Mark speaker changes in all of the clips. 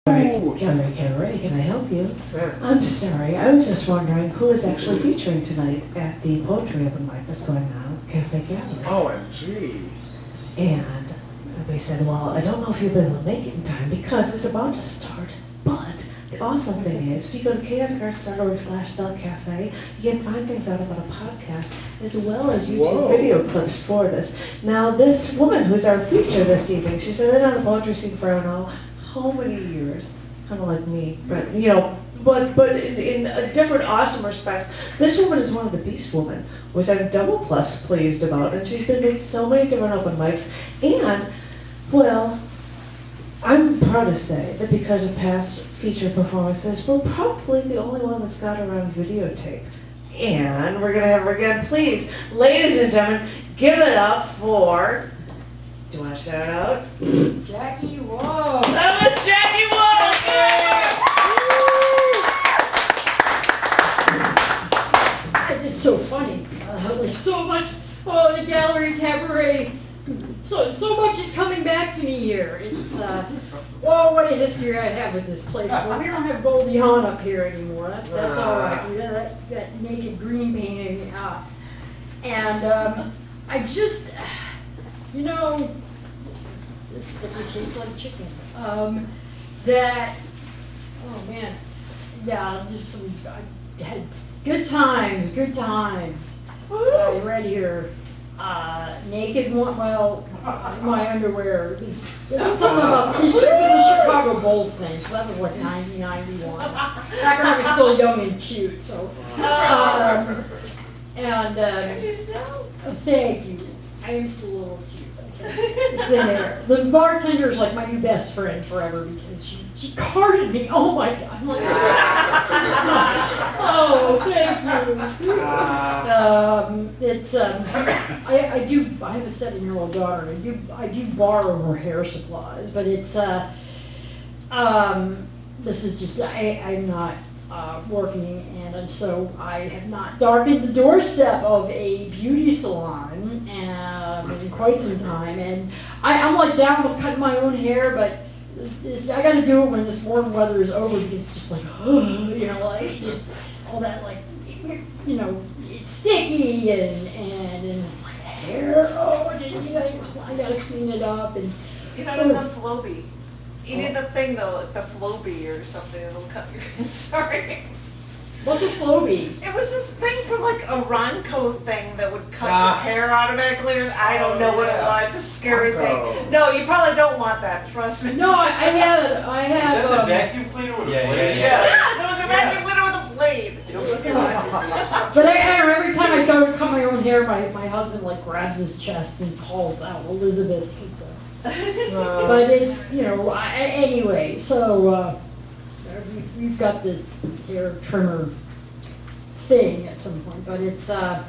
Speaker 1: Cabaret, can I help you? I'm sorry, I was just wondering who is actually featuring tonight at the poetry open mic that's going on at Cafe Cabaret.
Speaker 2: OMG.
Speaker 1: And we said, well, I don't know if you'll be able to make it in time because it's about to start, but the awesome thing is, if you go to kfcars.org/cafe, you can find things out about a podcast as well as YouTube video clips for this. Now, this woman who's our feature this evening, she's been on the poetry scene for I don't know how many years, kind of like me, but you know, but in different awesome respects. This woman is one of the Beast Women, which I'm double plus pleased about, and she's been in so many different open mics, and well, I'm proud to say that because of past feature performances, we're probably the only one that's got her on videotape. And we're going to have her again. Please, ladies and gentlemen, give it up for, do you want to shout out?
Speaker 3: Jackie Wolk.
Speaker 1: That was Jackie Wolk!
Speaker 3: It's so funny. Like so much, the gallery, cabaret, so much is coming back to me here. It's, well, what a history I have with this place. But we don't have Goldie Hawn up here anymore. That's all right. We got that naked green painting. I just, you know, this sticker tastes like chicken. That, oh man, yeah, just some, I had good times. Right here. Naked one, well, my underwear. It was something about, it was a Chicago Bulls thing, so that was like 1991. Back when I was still young and cute, so. Thank you. I am still a little cute. It's in there. The bartender is like my new best friend forever because she carded me. Oh my God. I'm like, oh, thank you. I have a 7-year-old daughter. I do borrow her hair supplies, but it's, this is just, I'm not working, and so I have not darkened the doorstep of a beauty salon in quite some time, and I'm like down to cut my own hair, but I got to do it when this warm weather is over because it's just like, you know, like just all that like, you know, it's sticky and it's like hair. Oh, and I got to clean it up and.
Speaker 4: You don't need the Flowbee. You need the thing though, the Flowbee or something that'll cut your hair. Sorry.
Speaker 3: What's a Flowbee?
Speaker 4: It was this thing from like a Ronco thing that would cut your hair automatically. I don't know what it was. It's a scary thing. No, you probably don't want that. Trust me.
Speaker 3: No, I have.
Speaker 2: Is that the vacuum cleaner with a blade?
Speaker 4: Yes, it was a vacuum cleaner with a blade.
Speaker 3: But I every time I go to cut my own hair, my husband like grabs his chest and calls out Elizabeth. But it's, you know, anyway, so we've got this hair trimmer thing at some point, but it's, yeah.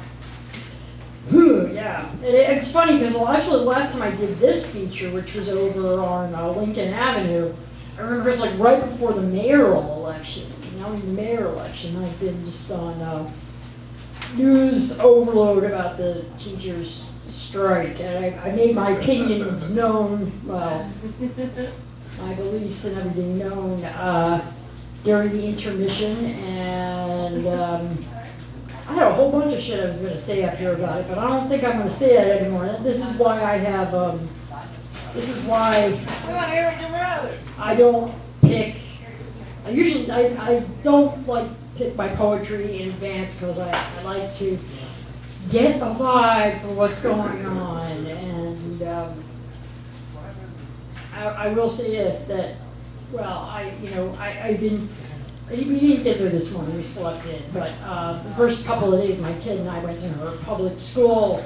Speaker 3: It's funny because actually the last time I did this feature, which was over on Lincoln Avenue, I remember it was like right before the mayoral election. You know, in the mayoral election, I've been just on news overload about the teachers' strike, and I made my opinions known, well, my beliefs and everything known during the intermission, and I had a whole bunch of shit I was going to say up here about it, but I don't think I'm going to say that anymore. This is why I have, this is why I don't pick, I don't like pick my poetry in advance because I like to get a vibe for what's going on, and I will say this, that, well, we didn't get there this morning, we slept in, but the first couple of days my kid and I went to her public school,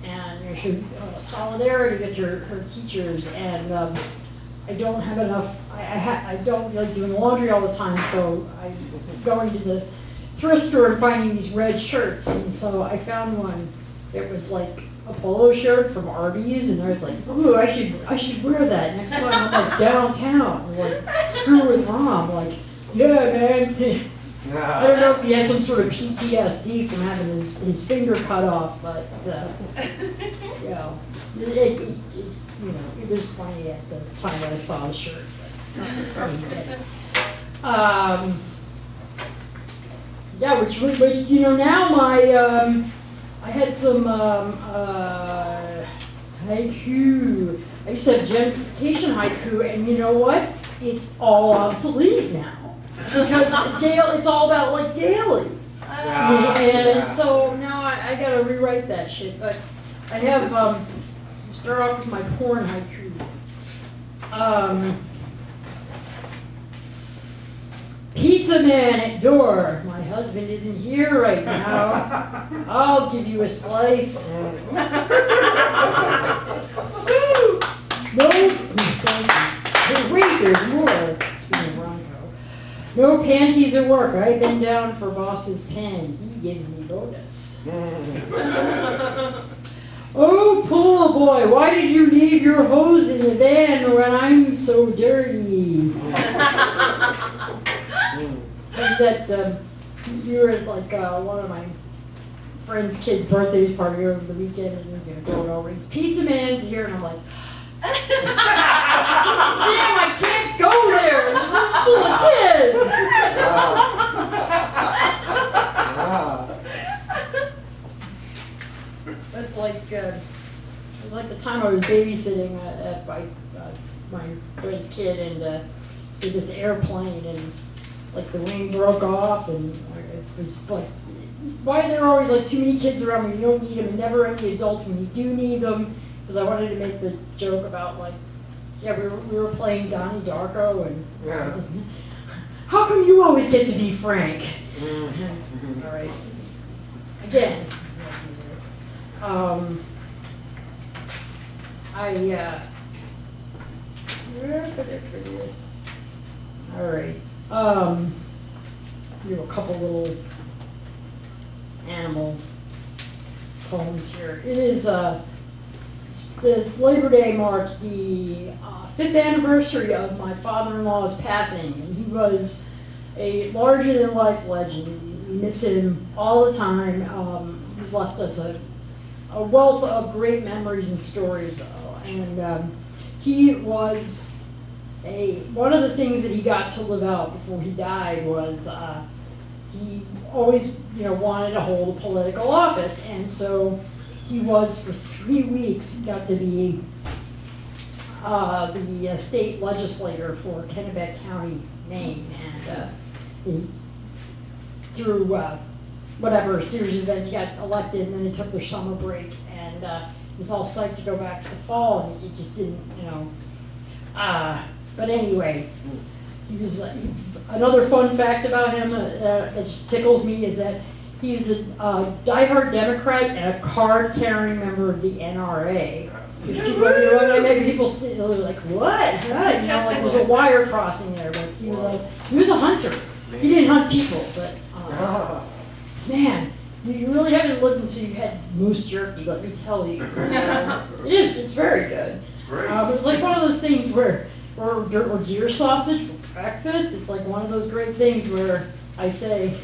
Speaker 3: and there should solidarity with her teachers, and I don't have enough, I don't like doing laundry all the time, so I'm going to the thrift store and finding these red shirts, and so I found one that was like a polo shirt from Arby's, and I was like, ooh, I should wear that next time I'm like downtown, like screw with Mom, like, yeah, man. I don't know if he has some sort of PTSD from having his finger cut off, but you know, it was funny at the time that I saw the shirt. Yeah, which you know, now my I had some haiku. I used to have gentrification haiku, and you know what? It's all obsolete now because it's all about like daily. And so now I gotta rewrite that shit. But I have start off with my porn haiku. Pizza man at door. My husband isn't here right now. I'll give you a slice. No, wait, there's more. Speaking of Bronco. No panties at work. I've been down for boss's pen. He gives me bonus. Oh, poor boy, why did you leave your hose in the van when I'm so dirty? I was at, we were at like one of my friend's kids' birthdays party over the weekend, and we were going to go over. He's Pizza Man's here, and I'm like, damn, I can't go there. It's full of kids. That's like, it was like the time I was babysitting at my friend's kid, and did this airplane, and like the wing broke off, and it was like, why are there always like too many kids around when you don't need them, and never any adults when you do need them? Because I wanted to make the joke about like, yeah, we were playing Donnie Darko, and how come you always get to be Frank? All right, again, all right. We have a couple little animal poems here. It is the Labor Day marks the 5th anniversary of my father-in-law's passing, and he was a larger-than-life legend. We miss him all the time. He's left us a wealth of great memories and stories, and he was one of the things that he got to live out before he died was he always, wanted to hold a political office, and so he was for 3 weeks got to be the state legislator for Cabaret County, Maine, and through whatever series of events he got elected, and then they took their summer break, and he was all psyched to go back to the fall, and it just didn't, but anyway, he was another fun fact about him that just tickles me is that he was a diehard Democrat and a card-carrying member of the NRA. Maybe people like, what? Like there's a wire crossing there, but he was a hunter. He didn't hunt people, but man, you really haven't lived until you had moose jerky. Let me tell you, it's very good.
Speaker 2: It's great.
Speaker 3: But it's like one of those things or deer sausage for breakfast. It's like one of those great things where I say,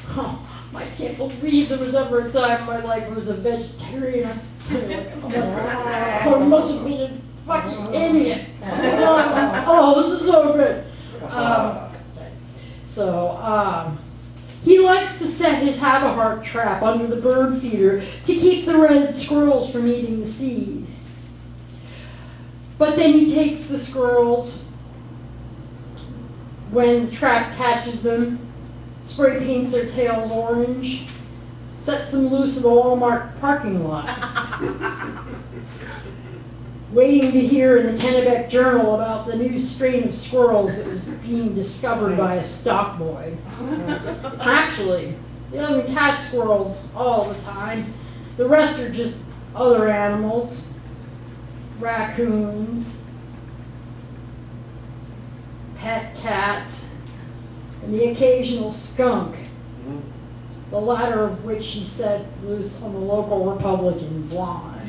Speaker 3: oh, I can't believe there was ever a time in my life I was a vegetarian. I must have been a fucking idiot. Oh, this is so good. He likes to set his have-a-heart trap under the bird feeder to keep the red squirrels from eating the seed. But then he takes the squirrels when the trap catches them, spray paints their tails orange, sets them loose in the Walmart parking lot, waiting to hear in the Kennebec Journal about the new strain of squirrels that was being discovered by a stock boy. Actually, they don't even catch squirrels all the time. The rest are just other animals, raccoons, pet cats, and the occasional skunk, the latter of which he set loose on the local Republican's lawn.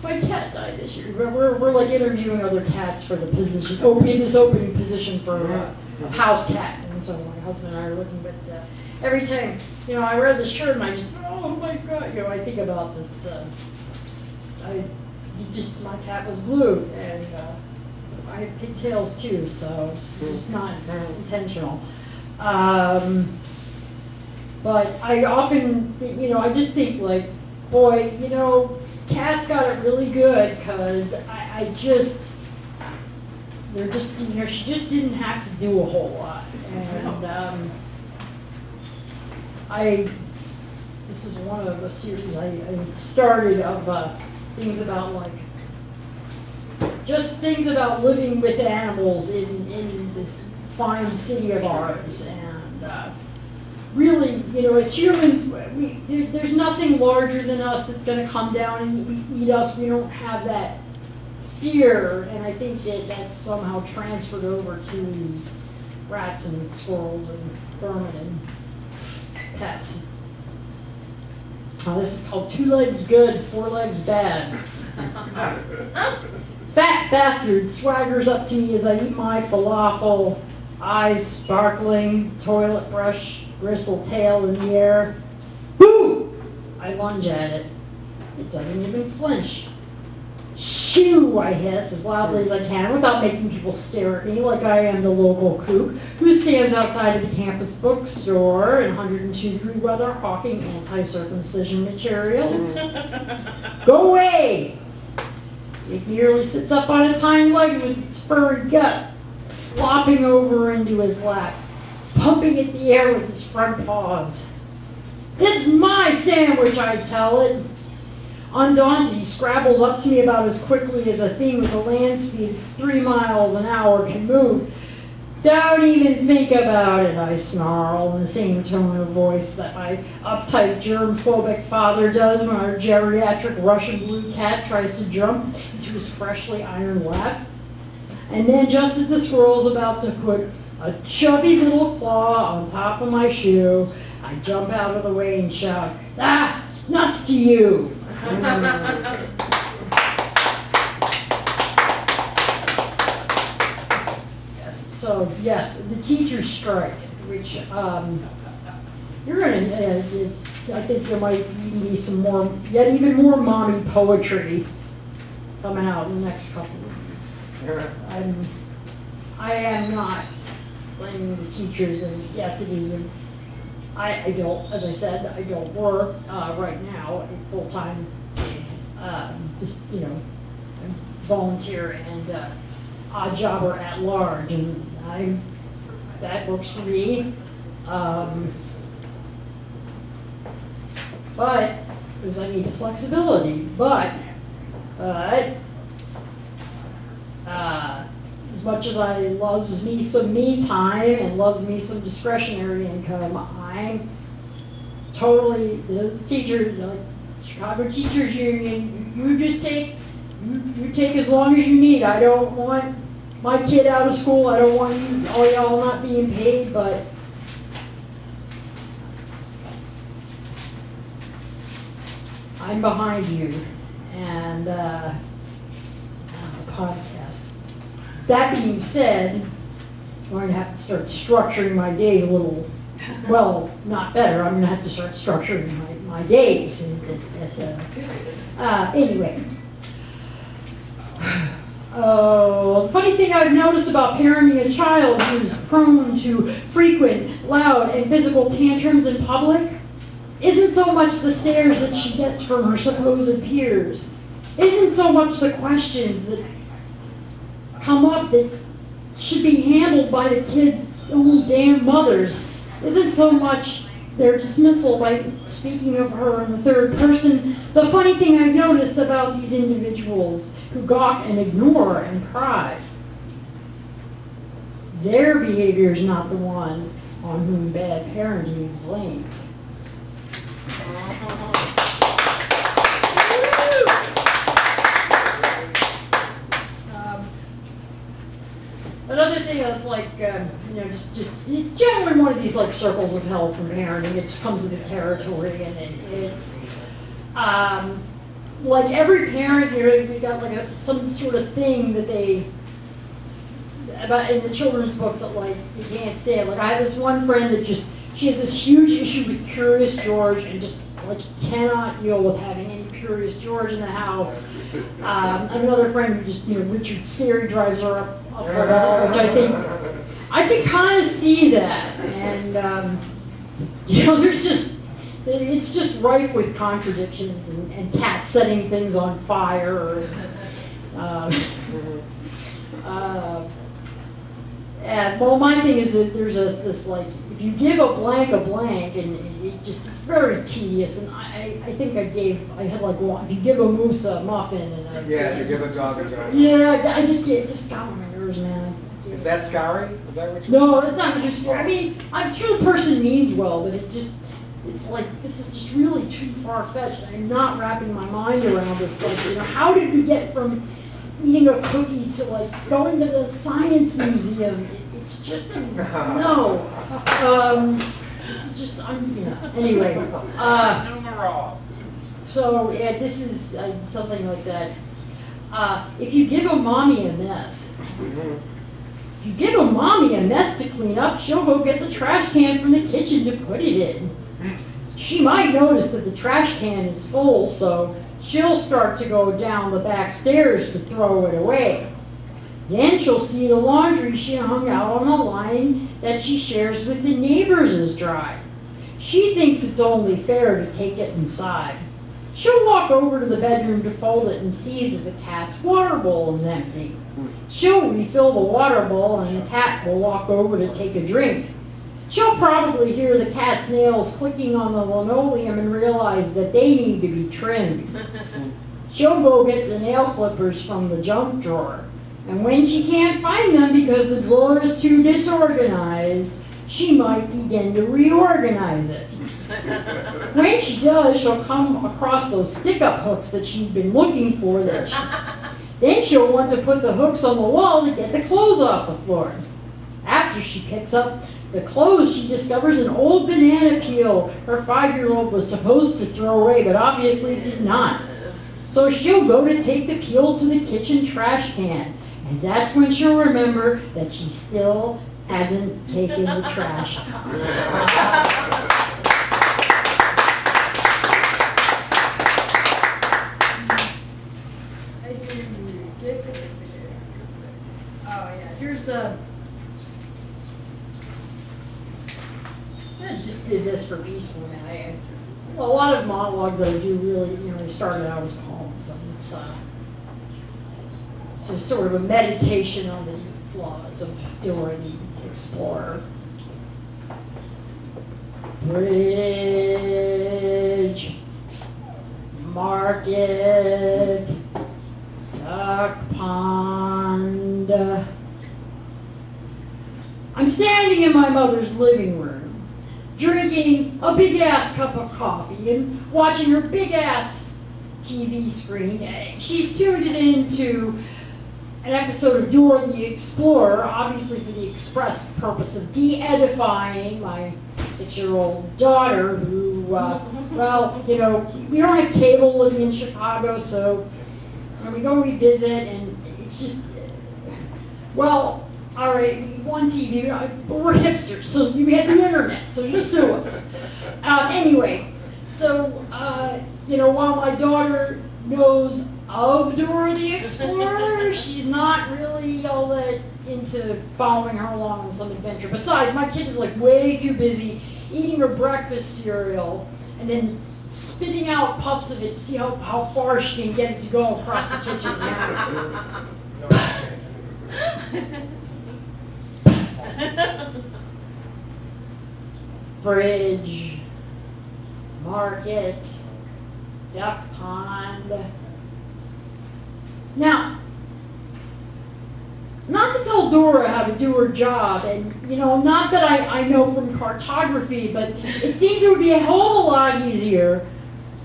Speaker 3: My cat died this year. We're like interviewing other cats for the position, this opening position for a house cat. And so my husband and I are looking, but every time, you know, I wear this shirt and I just, oh my God, you know, I think about this, my cat was blue, and I have pigtails too, so it's just not intentional. But I often, you know, I just think like, boy, you know, Kat's got it really good because they're just, you know, she just didn't have to do a whole lot. And this is one of a series I started of things about like, just things about living with animals in this fine city of ours. And really, you know, as humans, there's nothing larger than us that's going to come down and eat us. We don't have that fear, and I think that that's somehow transferred over to these rats and squirrels and vermin and pets. This is called 2 legs good, 4 legs bad. Fat bastard swaggers up to me as I eat my falafel, eyes sparkling, toilet brush, bristle tail in the air. Boo! I lunge at it. It doesn't even flinch. Shoo! I hiss as loudly as I can without making people stare at me like I am the local kook who stands outside of the campus bookstore in 102-degree weather hawking anti-circumcision materials. Go away! It nearly sits up on its hind legs with its furry gut slopping over into his lap, pumping at the air with his front paws. This is my sandwich, I tell it. Undaunted, he scrabbles up to me about as quickly as a thing with a land speed of 3 miles an hour can move. Don't even think about it, I snarl in the same tone of voice that my uptight germ-phobic father does when our geriatric Russian blue cat tries to jump into his freshly ironed lap. And then just as the squirrel's about to put a chubby little claw on top of my shoe, I jump out of the way and shout, "Ah, nuts to you!" So yes, the teachers' strike, which you're going to, I think there might even be some more, yet even more mommy poetry coming out in the next couple of weeks. I am not blaming the teachers, and yes, it is. And I don't, as I said, I don't work right now full time. Just, you know, I'm volunteer and odd jobber at large, and that works for me. But because I need the flexibility, but as much as I loves me some me time and loves me some discretionary income, I'm totally, this teacher, like Chicago Teachers Union, you just take, you take as long as you need. I don't want my kid out of school. I don't want you, all y'all not being paid, but I'm behind you. And a podcast. That being said, I'm going to have to start structuring my days a little, well, not better. I'm going to have to start structuring my days. Anyway. Oh, the funny thing I've noticed about parenting a child who's prone to frequent, loud, and physical tantrums in public isn't so much the stares that she gets from her supposed peers, isn't so much the questions that come up that should be handled by the kids' own damn mothers, isn't so much their dismissal by speaking of her in the third person. The funny thing I've noticed about these individuals who gawk and ignore and pry, their behavior is not the one on whom bad parenting is blamed. Another thing that's like, you know, just it's generally one of these like circles of hell from parenting. It just comes with the territory, and it's like every parent, you know, they got like some sort of thing that about in the children's books that like you can't stand. Like I have this one friend that just she has this huge issue with Curious George and just like cannot deal with having any Curious George in the house. Another friend who just Richard Scarry drives her up the wall, which I can kind of see that, and there's just it's just rife with contradictions and cats setting things on fire. And well, my thing is that there's this like, if you give a blank, and it just it's very tedious. And I think I had like one. If you give a moose a muffin, and
Speaker 5: if you give a dog a donut.
Speaker 3: Yeah, it just got on my nerves, man.
Speaker 5: Is that scary? Is that what you're
Speaker 3: No, that's not what you're saying. I mean, I'm sure the person means well, but it's like, this is just really too far-fetched. I'm not wrapping my mind around this. Like, how did we get from eating a cookie to like going to the science museum? It's just no. This is just anyway. So yeah, this is something like that. If you give a mommy a mess. If you give a mommy a mess to clean up, she'll go get the trash can from the kitchen to put it in. She might notice that the trash can is full, so she'll start to go down the back stairs to throw it away. Then she'll see the laundry she hung out on the line that she shares with the neighbors is dry. She thinks it's only fair to take it inside. She'll walk over to the bedroom to fold it and see that the cat's water bowl is empty. She'll refill the water bowl and the cat will walk over to take a drink. She'll probably hear the cat's nails clicking on the linoleum and realize that they need to be trimmed. She'll go get the nail clippers from the junk drawer. And when she can't find them because the drawer is too disorganized, she might begin to reorganize it. When she does, she'll come across those stick-up hooks that she's been looking for. Then she'll want to put the hooks on the wall to get the clothes off the floor. After she picks up the clothes, she discovers an old banana peel her 5-year-old was supposed to throw away, but obviously did not. So she'll go to take the peel to the kitchen trash can. And that's when she'll remember that she still hasn't taken the trash out. Here's a. I just did this for Peaceful Man. A lot of monologues that I do really, they started out as poems. It's sort of a meditation on the flaws of Dora the Explorer. Bridge, market, duck pond. I'm standing in my mother's living room, drinking a big-ass cup of coffee and watching her big-ass TV screen. She's tuned it into an episode of Dora the Explorer, obviously for the express purpose of de-edifying my 6-year-old daughter who, we don't have cable living in Chicago, so we go revisit, and it's just, all right, one TV, but we're hipsters, so we had the internet, so just sue us. Anyway, so, while my daughter knows of Dora the Explorer, she's not really all that into following her along on some adventure. Besides, my kid is like way too busy eating her breakfast cereal and then spitting out puffs of it to see how far she can get it to go across the kitchen counter. Bridge, market, duck pond. Now, not to tell Dora how to do her job, and not that I know from cartography, but it seems it would be a hell of a lot easier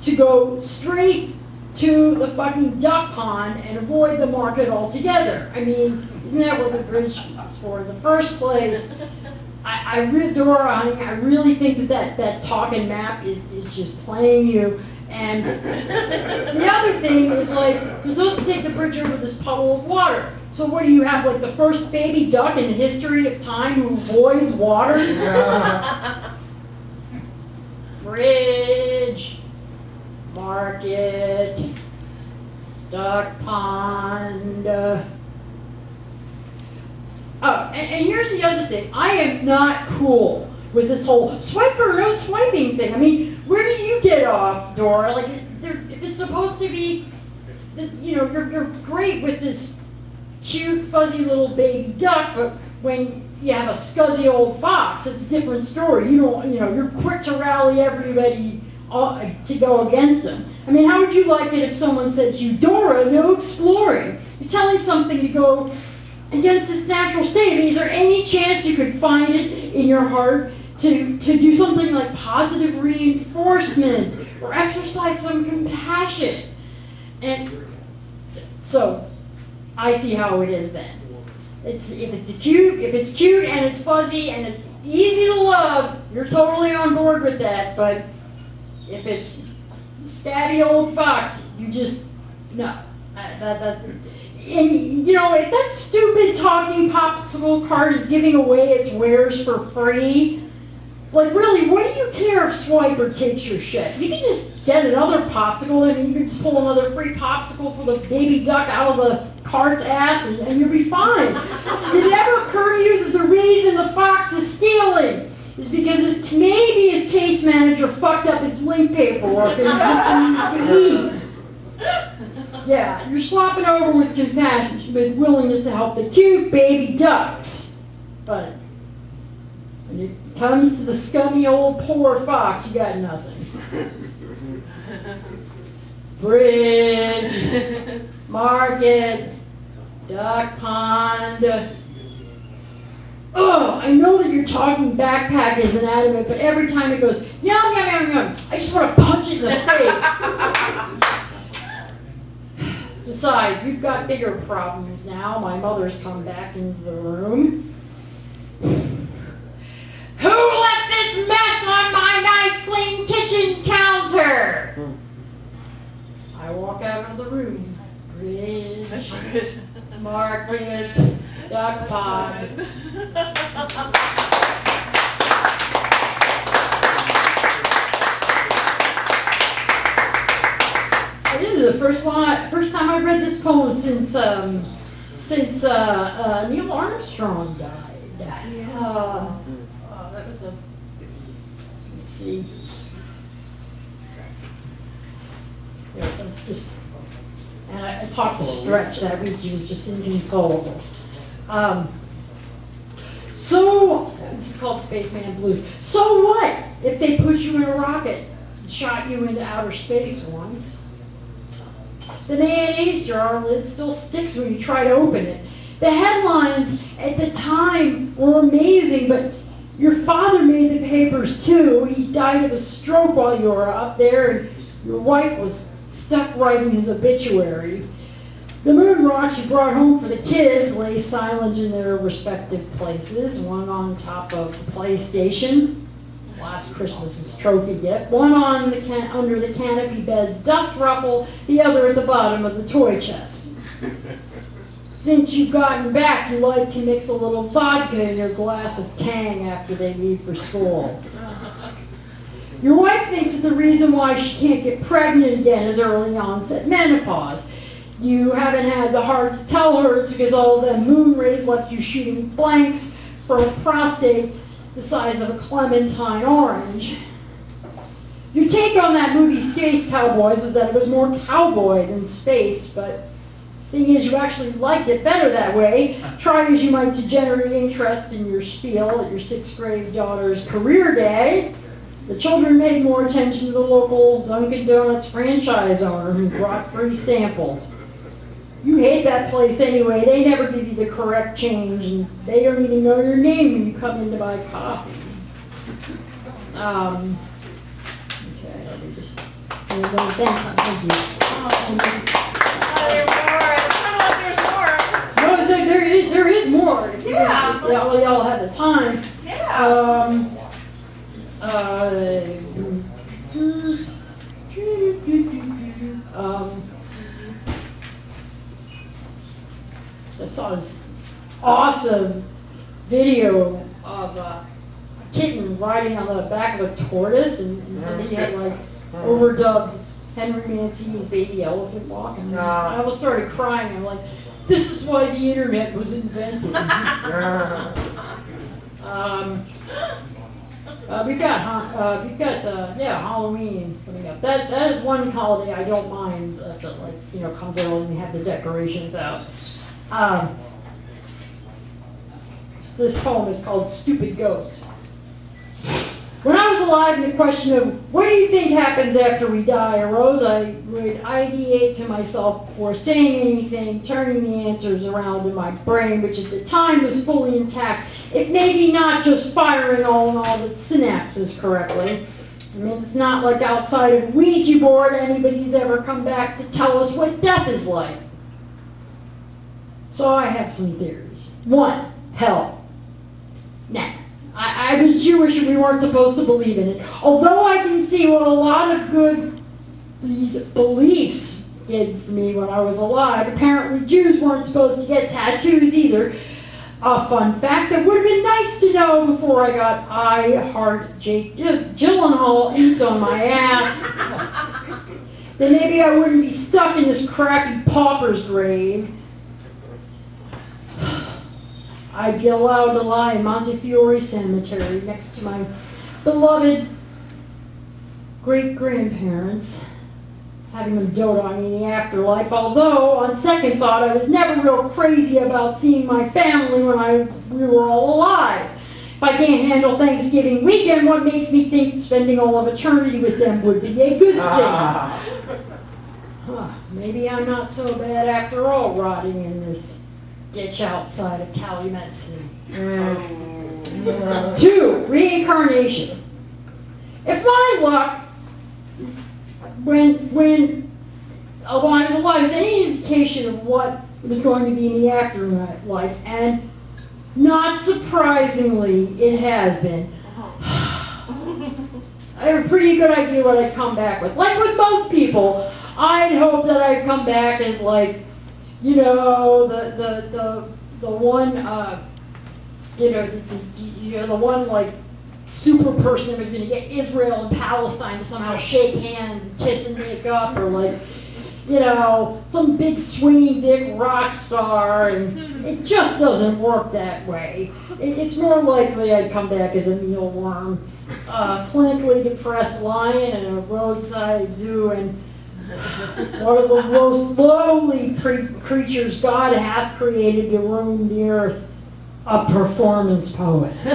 Speaker 3: to go straight to the fucking duck pond and avoid the market altogether. I mean, isn't that what the bridge was for in the first place? Dora, honey, I really think that talking map is just playing you. And the other thing is like, you're supposed to take the bridge over this puddle of water. So what do you have, like the first baby duck in the history of time who avoids water? Bridge, market, duck pond. Oh, and here's the other thing. I am not cool with this whole swipe or no swiping thing. I mean, where do you get off, Dora? Like, if it's supposed to be, you know, you're great with this cute, fuzzy little baby duck, but when you have a scuzzy old fox, it's a different story. You don't, you know, you're quick to rally everybody to go against them. I mean, how would you like it if someone said to you, Dora, no exploring? You're telling something to go against its natural state. I mean, is there any chance you could find it in your heart to do something like positive reinforcement or exercise some compassion? And so I see how it is then. If it's cute and it's fuzzy and it's easy to love, you're totally on board with that. But if it's stabby old fox, you just no. And you know, if that stupid talking popsicle cart is giving away its wares for free, like really, what do you care if Swiper takes your shit? You can just get another popsicle. I mean, you can just pull another free popsicle for the baby duck out of the cart's ass and you'll be fine. Did it ever occur to you that the reason the fox is stealing is because maybe his case manager fucked up his link paperwork and he's looking to eat? Yeah, you're slopping over with compassion, with willingness to help the cute baby ducks. But when it comes to the scummy old poor fox, you got nothing. Bridge, market, duck pond. Oh, I know that you're talking backpack is inanimate, but every time it goes, yum, yum, yum, yum, I just want to punch it in the face. Besides, we've got bigger problems now. My mother's come back into the room. Who left this mess on my nice clean kitchen counter? I walk out of the room. Bridge, market, duck pond. This is the first time I've read this poem since Neil Armstrong died. That was a. Let's see. And I talked to Stretch that week. He was just inconsolable. So this is called Spaceman Blues. So what if they put you in a rocket, shot you into outer space once? The mayonnaise jar lid still sticks when you try to open it. The headlines at the time were amazing, but your father made the papers too. He died of a stroke while you were up there, and your wife was stuck writing his obituary. The moon rocks you brought home for the kids lay silent in their respective places, one on top of the PlayStation, last Christmas's trophy gift, one on under the canopy bed's dust ruffle, the other at the bottom of the toy chest. Since you've gotten back, you like to mix a little vodka in your glass of Tang after they leave for school. Your wife thinks that the reason why she can't get pregnant again is early onset menopause. You haven't had the heart to tell her it's because all the moon rays left you shooting blanks for a prostate the size of a clementine orange. Your take on that movie Space Cowboys was that it was more cowboy than space, but the thing is you actually liked it better that way. Try as you might to generate interest in your spiel at your 6th grade daughter's career day. The children paid more attention to the local Dunkin' Donuts franchise owner who brought free samples. You hate that place anyway. They never give you the correct change, and they don't even know your name when you come in to buy coffee. Okay, let me just. Thank you. There is more.
Speaker 4: Yeah.
Speaker 3: Y'all had the time.
Speaker 4: Yeah.
Speaker 3: I saw this awesome video of a kitten riding on the back of a tortoise, and somebody had like overdubbed Henry Mancini's Baby Elephant Walk, and I almost started crying. I'm like, this is why the internet was invented. We've got Halloween coming up. That is one holiday I don't mind that comes out and we have the decorations out. This poem is called Stupid Ghost. When I was alive, and the question of what do you think happens after we die arose, I would ideate to myself before saying anything, turning the answers around in my brain, which at the time was fully intact, if maybe not just firing all the synapses correctly. I mean, it's not like outside of Ouija board anybody's ever come back to tell us what death is like. So I have some theories. 1, hell. Nah. I was Jewish and we weren't supposed to believe in it. Although I can see what a lot of good these beliefs did for me when I was alive. Apparently Jews weren't supposed to get tattoos either. A fun fact that would have been nice to know before I got I Heart Jake Gyllenhaal inked on my ass. Then maybe I wouldn't be stuck in this crappy pauper's grave. I'd be allowed to lie in Montefiore Cemetery next to my beloved great-grandparents, having them dote on me in the afterlife, although, on second thought, I was never real crazy about seeing my family when we were all alive. If I can't handle Thanksgiving weekend, what makes me think spending all of eternity with them would be a good thing? Maybe I'm not so bad after all, rotting in this ditch outside of Calumet City. 2, reincarnation. If my luck, when I was alive, is any indication of what was going to be in the afterlife, and not surprisingly, it has been. I have a pretty good idea what I'd come back with. Like with most people, I'd hope that I'd come back as like, the one, the one like super person that was going to get Israel and Palestine to somehow shake hands and kiss and make up, or like, some big swinging dick rock star, and it just doesn't work that way. It's more likely I'd come back as a mealworm, clinically depressed lion in a roadside zoo, and one of the most lowly creatures God hath created to roam the earth, a performance poet. 3.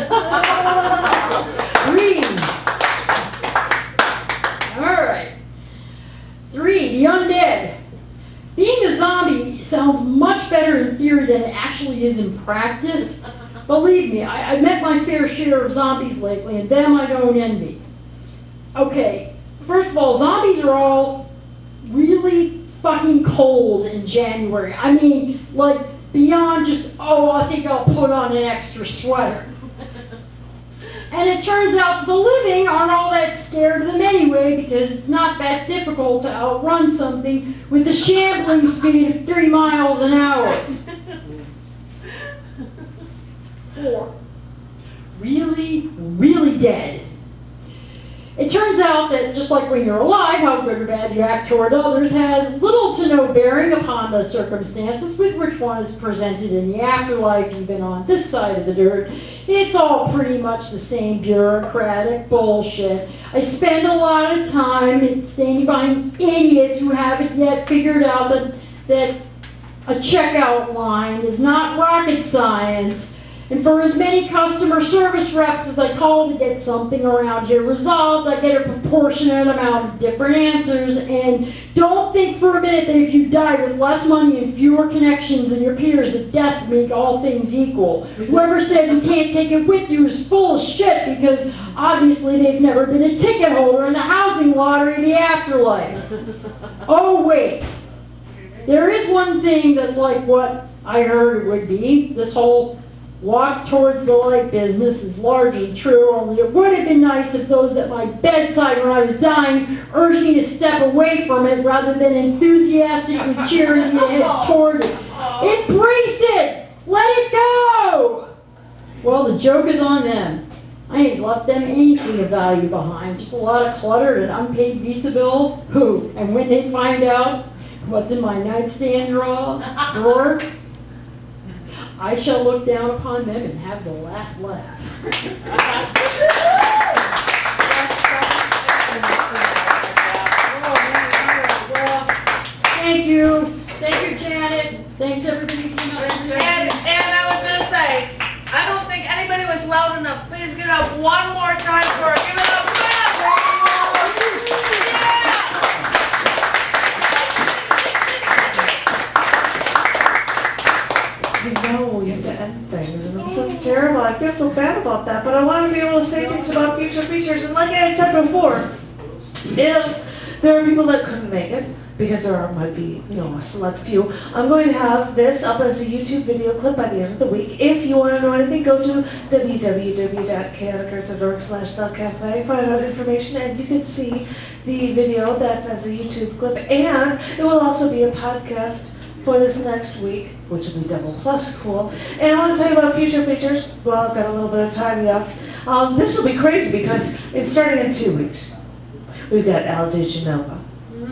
Speaker 3: All right. 3, the undead. Being a zombie sounds much better in theory than it actually is in practice. Believe me, I've met my fair share of zombies lately, and them I don't envy. Okay, first of all, zombies are all really fucking cold in January. I mean, like, beyond just, I think I'll put on an extra sweater. And it turns out the living aren't all that scared of them anyway, because it's not that difficult to outrun something with a shambling speed of 3 miles an hour. 4, really, really dead. It turns out that just like when you're alive, how good or bad you act toward others has little to no bearing upon the circumstances with which one is presented in the afterlife, even on this side of the dirt. It's all pretty much the same bureaucratic bullshit. I spend a lot of time standing behind idiots who haven't yet figured out that a checkout line is not rocket science. And for as many customer service reps as I call to get something around here resolved, I get a proportionate amount of different answers. And don't think for a minute that if you die with less money and fewer connections than your peers, that death would make all things equal. Whoever said you can't take it with you is full of shit, because obviously they've never been a ticket holder in the housing lottery of the afterlife. Oh wait, there is one thing that's like what I heard it would be. This whole walk towards the light business is largely true, only it would have been nice if those at my bedside when I was dying urged me to step away from it rather than enthusiastically cheering me to head toward it. Embrace it! joke is on them. I ain't left them anything of value behind, just a lot of clutter and unpaid Visa bill. Who? And when they find out what's in my nightstand drawer, I shall look down upon them and have the last laugh. Thank you. Thank you, Janet. Thanks, everybody who came out.
Speaker 4: And I was going to say, I don't think anybody was loud enough. Please give it up one more time for her. Give it up.
Speaker 1: I know we have to end things, and it's so terrible. I feel so bad about that, but I want to be able to say things about future features. And like I had said before, if there are people that couldn't make it, because might be, a select few, I'm going to have this up as a YouTube video clip by the end of the week. If you want to know anything, go to www.chaoticarts.org/cafe, find out information, and you can see the video that's as a YouTube clip. And it will also be a podcast for this next week, which will be double plus cool. And I want to tell you about future features. Well, I've got a little bit of time left. This will be crazy because it's starting in 2 weeks. We've got Al DeGenova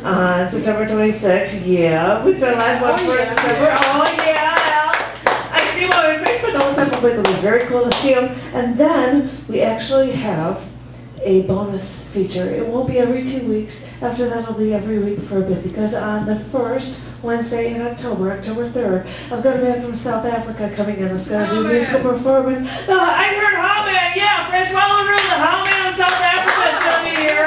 Speaker 1: on September 26th. Yeah, we said last one for September. Oh yeah, Al. I see him on Facebook all the time. It was very cool to see him. And then we actually have a bonus feature. It won't be every 2 weeks. After that, it'll be every week for a bit, because on the first Wednesday in October, October 3rd, I've got a man from South Africa coming in that's going to do a musical performance. I heard Howman, yeah, Francois LaRue, the Howman of South Africa is going to be here.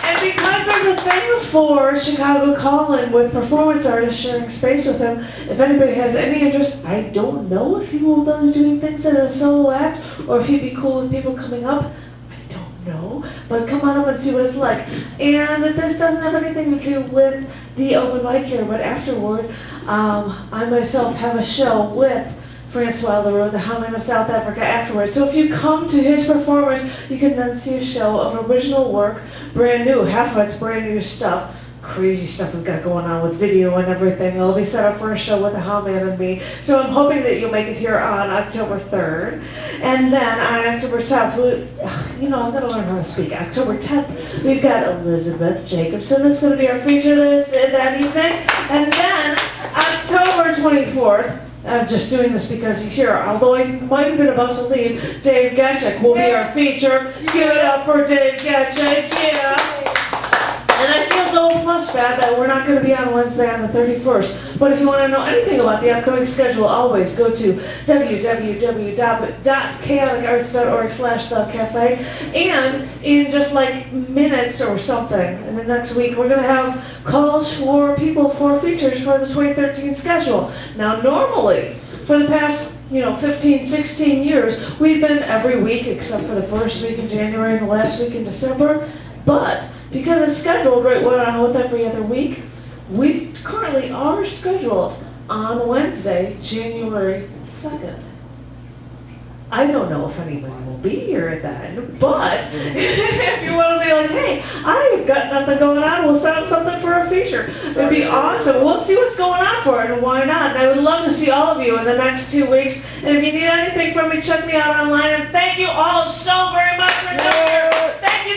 Speaker 1: And because there's a thing for Chicago Calling with performance artists sharing space with him, if anybody has any interest, I don't know if he will be doing things as a solo act or if he'd be cool with people coming up. I don't know, but come on up and see what it's like. And this doesn't have anything to do with the open mic here, but afterward, I myself have a show with Francois LaRue, the Howman of South Africa, afterwards. So if you come to his performance, you can then see a show of original work, brand new, half of it's brand new stuff, crazy stuff we've got going on with video and everything. It'll be set up for a show with the Howman and me. So I'm hoping that you'll make it here on October 3rd. And then on October 7th, I'm going to learn how to speak. October 10th, we've got Elizabeth Jacobson. That's going to be our feature list that evening. And then October 24th, I'm just doing this because he's here. Although he might have been about to leave, Dave Gatchik will be our feature. Give it up for Dave Gatchik, yeah. And I feel double plus bad that we're not going to be on Wednesday on the 31st. But if you want to know anything about the upcoming schedule, always go to www.chaoticarts.org/thecafe. And in just like minutes or something, in the next week, we're going to have calls for people for features for the 2013 schedule. Now, normally, for the past 15, 16 years, we've been every week except for the first week in January and the last week in December. But because it's scheduled right on with every other week, we currently are scheduled on Wednesday, January 2nd. I don't know if anybody will be here then, but if you want to be like, hey, I've got nothing going on, we'll set up something for a feature. It'd be awesome. We'll see what's going on for it, and why not? And I would love to see all of you in the next 2 weeks. And if you need anything from me, check me out online. And thank you all so very much for coming here. Thank you.